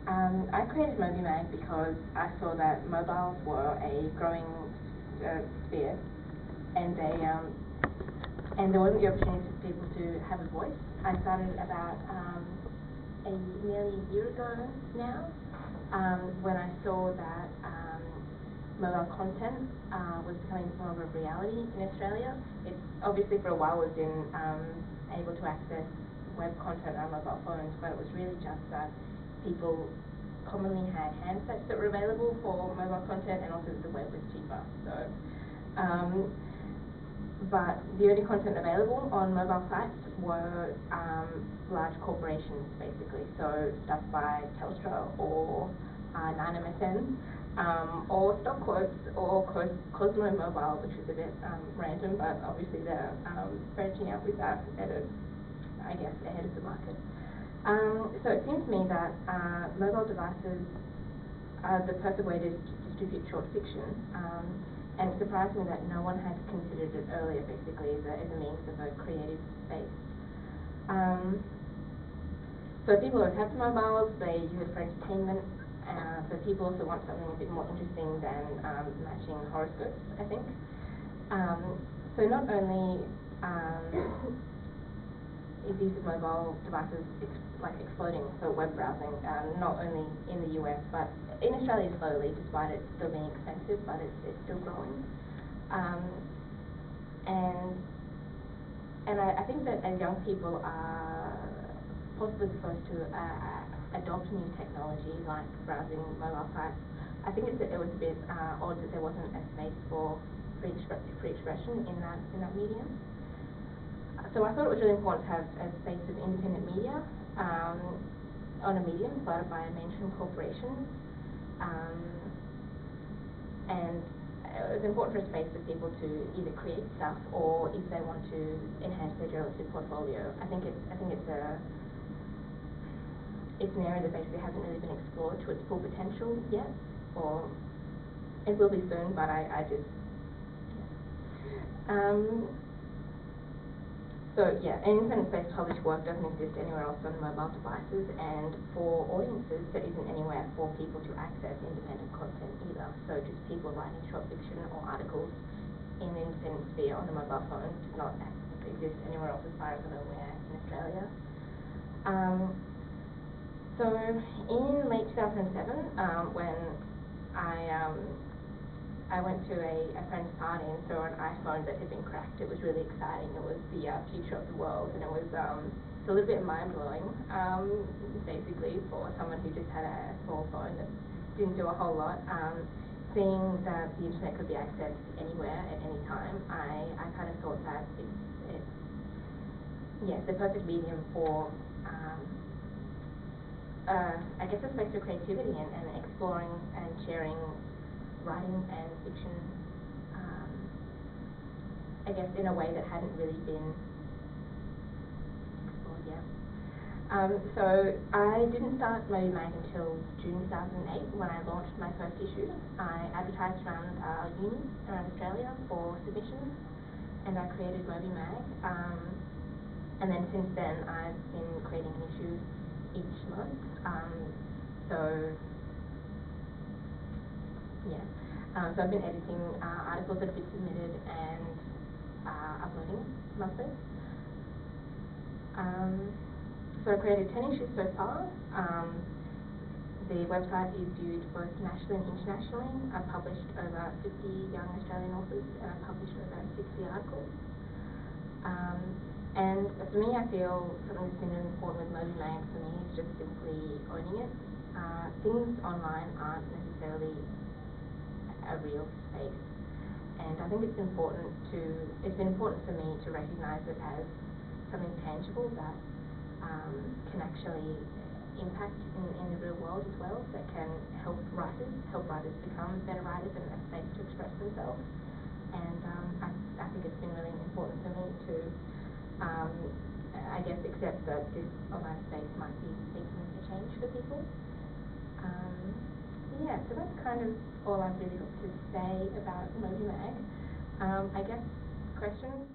I created MobiMag because I saw that mobiles were a growing sphere, and there wasn't the opportunity for people to have a voice. I started about nearly a year ago now, when I saw that mobile content was becoming more of a reality in Australia. It's obviously for a while we've been able to access web content on mobile phones, but it was really just that people commonly had handsets that were available for mobile content, and also the web was cheaper. So, but the only content available on mobile sites were large corporations, basically. So stuff by Telstra or 9MSN, or stock quotes, or Cosmo Mobile, which was a bit random, but obviously they're branching out with that I guess ahead of the market. So it seems to me that mobile devices are the perfect way to distribute short fiction, and it surprised me that no one had considered it earlier, basically, as a means of a creative space. So people who have mobiles, they use it for entertainment, but people also want something a bit more interesting than matching horoscopes, I think. So not only is the use of mobile devices exploding for web browsing, not only in the US, but in Australia slowly, despite it still being expensive, but it's still growing. And I think that as young people are possibly supposed to adopt new technology like browsing mobile sites, I think it was a bit odd that there wasn't a space for free expression in that medium. So I thought it was really important to have a space of independent media on a medium started by a mainstream corporation, and it was important for a space for people to either create stuff or if they want to enhance their journalistic portfolio. I think it's an area that basically hasn't really been explored to its full potential yet, or it will be soon, but I just So yeah, an independent space to publish work doesn't exist anywhere else on mobile devices, and for audiences there isn't anywhere for people to access independent content either. So just people writing short fiction or articles in the independent sphere on a mobile phone does not exist anywhere else as far as I'm aware in Australia. So in late 2007, when I went to a friend's party and saw an iPhone that had been cracked. It was really exciting. It was the future of the world, and it was it's a little bit mind-blowing, basically, for someone who just had a small phone that didn't do a whole lot. Seeing that the internet could be accessed anywhere at any time, I kind of thought that it's the perfect medium for I guess a space of creativity and exploring and sharing writing and fiction, I guess in a way that hadn't really been explored yet. So I didn't start MobiMag until June 2008 when I launched my first issue. I advertised around uni around Australia for submissions, and I created MobiMag. And then since then I've been creating an issue each month. So I've been editing articles that have been submitted and uploading monthly. So I've created 10 issues so far. The website is viewed both nationally and internationally. I've published over 50 young Australian authors, and I've published over 60 articles. And for me, I feel something that's been really important with MobiMag for me is just simply owning it. Things online aren't necessarily a real space, and I think it's been important for me to recognise it as something tangible that can actually impact in the real world as well, that can help writers become better writers and a space to express themselves. And I think it's been really important for me to I guess accept that this online space might be making a change for people. Yeah, so that's kind of all I've really got to say about MobiMag. I guess questions?